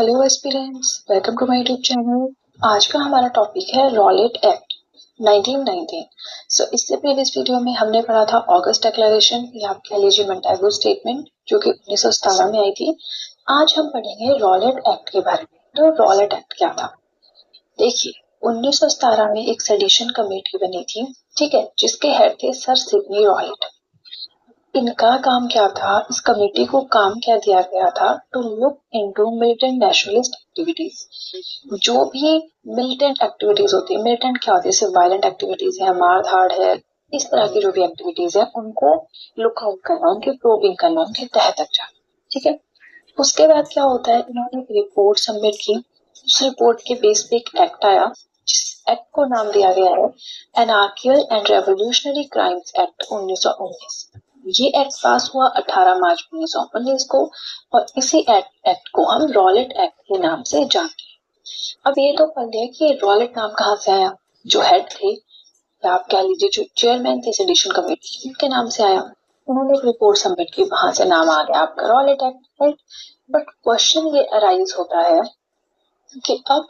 Hello aspirants, welcome to my YouTube channel. आज का हमारा टॉपिक है रॉलेट एक्ट 1919। इससे प्रीवियस वीडियो में हमने पढ़ा था ऑगस्ट डिक्लेरेशन या आप कह लीजिए मोंटेगो स्टेटमेंट जो कि 1917 में आई थी। आज हम पढ़ेंगे रॉलेट एक्ट के बारे में। तो रॉलेट एक्ट क्या था? देखिए, 1917 में एक सेडिशन कमेटी बनी थी, ठीक है, जिसके हेड थे सर सिडनी रॉलेट। इनका काम क्या था? इस कमेटी को काम क्या दिया गया था? To look into militant nationalist activities. जो भी मिलिटेंट एक्टिविटीज होती है, मिलिटेंट क्या होती है? सिर्फ वायलेंट एक्टिविटीज है, मार धाड़ है, इस तरह की जो भी एक्टिविटीज है उनको लुकआउट करना, उनकी प्रोबिंग करना, उनके तह तक जाना, ठीक है। उसके बाद क्या होता है, इन्होंने एक रिपोर्ट सबमिट की। उस रिपोर्ट के बेस पे एक एक्ट आया, जिस एक्ट को नाम दिया गया है एनार्कियल एंड रेवोल्यूशनरी क्राइम्स एक्ट 1919। ये एक्ट पास हुआ 18 मार्च 1919 को और इसी एक्ट को हम रॉलेट एक्ट के नाम से जानते हैं। अब ये तो पढ़ लिया कि रॉलेट नाम कहाँ से आया। जो हेड थे या आप कह लीजिए जो चेयरमैन थे सेडिशन कमेटी, उनके नाम से आया। उन्होंने एक रिपोर्ट सबमिट की, वहां से नाम आ गया आपका Rowlatt act, right. But question ये अराइज होता है कि अब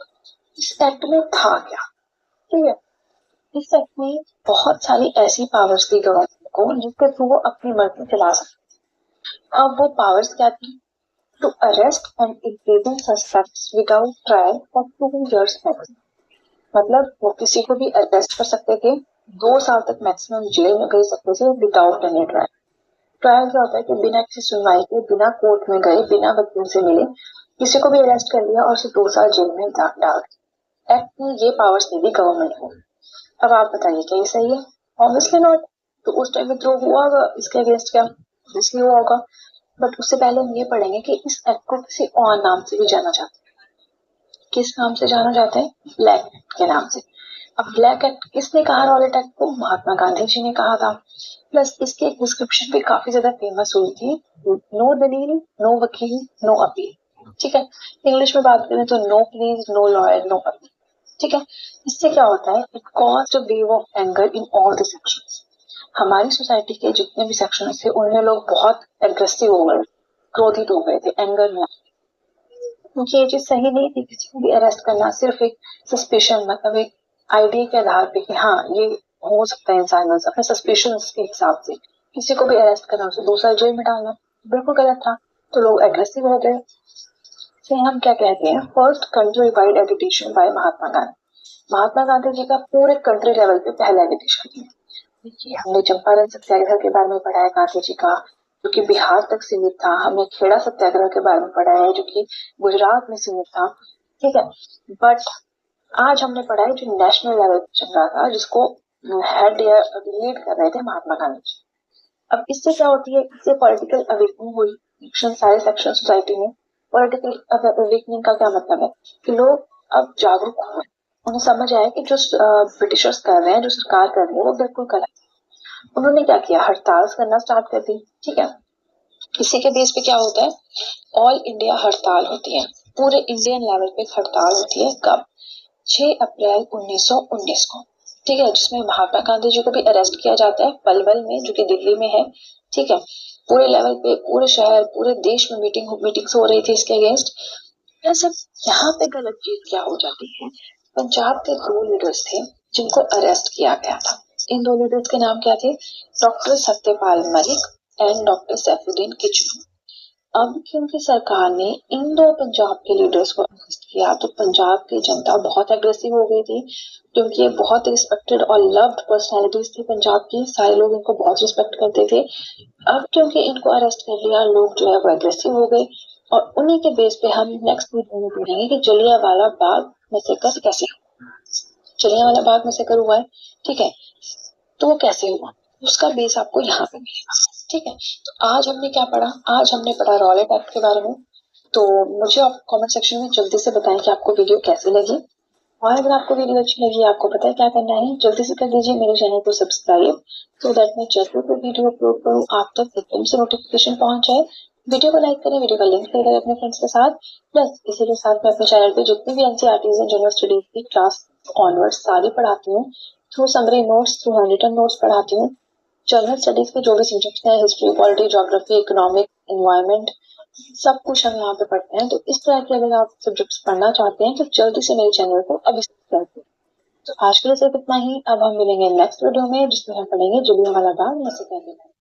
इस एक्ट में था क्या, ठीक है। इस एक्ट में बहुत सारी ऐसी पावर्स दी गवर्नमेंट को जिसके थ्रू वो अपनी मर्जी चला सकते। अब वो पावर्स क्या थी? To arrest and imprison suspects without trial for 2 years maximum. मतलब वो किसी को भी अरेस्ट कर सकते थे, 2 साल तक मैक्सिमम जेल में गए सकते थे विदाउट एनी ट्रायल। ट्रायल क्या होता है कि बिना किसी सुनवाई के, बिना कोर्ट में गए, बिना वकील से मिले किसी को भी अरेस्ट कर लिया और उसे 2 साल जेल में डाल। एक्ट ने ये पावर्स दे दी गवर्नमेंट को। अब आप बताइए क्या ये सही है? Obviously not. तो उस टाइम में थ्रो हुआ होगा इसके अगेंस्ट, क्या ऑब्वियसली हुआ होगा। बट उससे पहले हम ये पढ़ेंगे कि इस एक्ट को किसी और नाम से भी जाना जाता है। किस नाम से जाना जाता है? ब्लैक एक्ट के नाम से। अब ब्लैक एक्ट किसने कहा? रॉलेट एक्ट को महात्मा गांधी जी ने कहा था। प्लस इसकी एक डिस्क्रिप्शन भी काफी ज्यादा फेमस हुई थी, नो दलील, नो वकील, नो अपील, ठीक है। इंग्लिश में बात करें तो no pleas, no lawyer, no appeal, ठीक है। इससे क्या होता है? It caused a wave of anger in all the sections. हमारी सोसाइटी के जितने भी सेक्शन थे उनमें लोग बहुत एग्रेसिव हो गए, क्रोधित हो गए थे, एंगर में, क्योंकि ये चीज सही नहीं थी किसी को भी अरेस्ट करना सिर्फ एक सस्पेशन, मतलब एक आइडिया के आधार पे कि हाँ ये हो सकता है इंसान, अपने सस्पेशन के हिसाब से किसी को भी अरेस्ट करना, उसे 2 साल जेल में डालना बिल्कुल गलत था। तो लोग एग्रेसिव हो गए। इसे हम क्या कहते हैं? First country wide agitation by Mahatma Gandhi. Mahatma Gandhi ji का पूरे कंट्री लेवल पे पहला एजिटेशन किया। देखिए, हमने चंपारण सत्याग्रह के बारे में पढ़ा है गांधी जी का, जो कि बिहार तक सीमित था। हमने खेड़ा सत्याग्रह के बारे में पढ़ा है जो कि गुजरात में सीमित था, ठीक है। बट आज हमने पढ़ा है जो नेशनल लेवल पे चल रहा था, जिसको हेड या लीड कर रहे थे महात्मा गांधी जी। अब इससे क्या होती है? इससे पॉलिटिकल अवेकनिंग हुई सारे सेक्शन सोसाइटी में। पॉलिटिकल अवेकनिंग का क्या मतलब है? कि लोग अब जागरूक हुए, उन्हें समझ आया कि जो ब्रिटिशर्स कर रहे हैं, जो सरकार कर रही है, वो बिल्कुल गलत है। उन्होंने क्या किया? हड़ताल करना स्टार्ट कर दी, ठीक है। इसी के बेस पे क्या होता है? ऑल इंडिया हड़ताल होती है, पूरे इंडियन लेवल पे हड़ताल होती है। कब? 6 अप्रैल 1919 को, ठीक है। जिसमें महात्मा गांधी जी को भी अरेस्ट किया जाता है पलवल में, जो कि दिल्ली में है, ठीक है। पूरे लेवल पे, पूरे शहर, पूरे देश में मीटिंग्स हो रही थी इसके अगेंस्ट। सब यहाँ पे गलत चीज क्या हो जाती है? पंजाब के 2 लीडर्स थे जिनको अरेस्ट किया गया था। इन 2 लीडर्स के नाम क्या थे? Doctor Satyapal Malik and doctor Saifuddin Kitchlew. अब क्योंकि सरकार ने इन 2 पंजाब के लीडर्स को अरेस्ट किया तो पंजाब की जनता बहुत एग्रेसिव हो गई थी, क्योंकि ये बहुत रिस्पेक्टेड और लव्ड पर्सनालिटीज थी पंजाब की। सारे लोग इनको बहुत रिस्पेक्ट करते थे। अब क्योंकि इनको अरेस्ट कर लिया, लोग जो है वो एग्रेसिव हो गए। और उन्हीं के बेस पे हम नेक्स्ट वीडियो में पढ़ेंगे कि जलियांवाला बाग मैसेकर कैसे हुआ। जलियांवाला बाग मैसेकर हुआ है, ठीक है। तो वो कैसे हुआ, उसका बेस आपको यहाँ पे मिलेगा, ठीक है। तो आज हमने क्या पढ़ा? आज हमने पढ़ा रॉलेट एक्ट के बारे में। तो मुझे आप कमेंट सेक्शन में जल्दी से बताएं कि आपको वीडियो कैसी लगी। और अगर आपको वीडियो अच्छी लगी, आपको पता है क्या करना है, जल्दी से कर दीजिए मेरे चैनल को सब्सक्राइब, सो दैट मैं जब भी वीडियो अपलोड करूँ आप तक एकदम से नोटिफिकेशन पहुंच जाए। वीडियो को लाइक करें, वीडियो का लिंक शेयर करें अपने फ्रेंड्स के साथ। प्लस इसी के साथ मैं अपने चैनल पे जितनी भी एनसीईआरटी है, जनरल स्टडीज की क्लास ऑनवर्ड्स सारी पढ़ाती हूँ, through summary notes, through handwritten notes पढ़ाती हूँ। जनरल स्टडीज के जो भी सब्जेक्ट्स हैं, history, polity, geography, economic, environment, सब कुछ हम यहाँ पे पढ़ते हैं। तो इस तरह के अगर आप सब्जेक्ट्स पढ़ना चाहते हैं तो जल्दी से मेरे चैनल को अभी सब्सक्राइब करें। तो आज के लिए सिर्फ इतना ही। अब हम मिलेंगे नेक्स्ट वीडियो में जिसमें हम पढ़ेंगे जुबिया वाला बाग।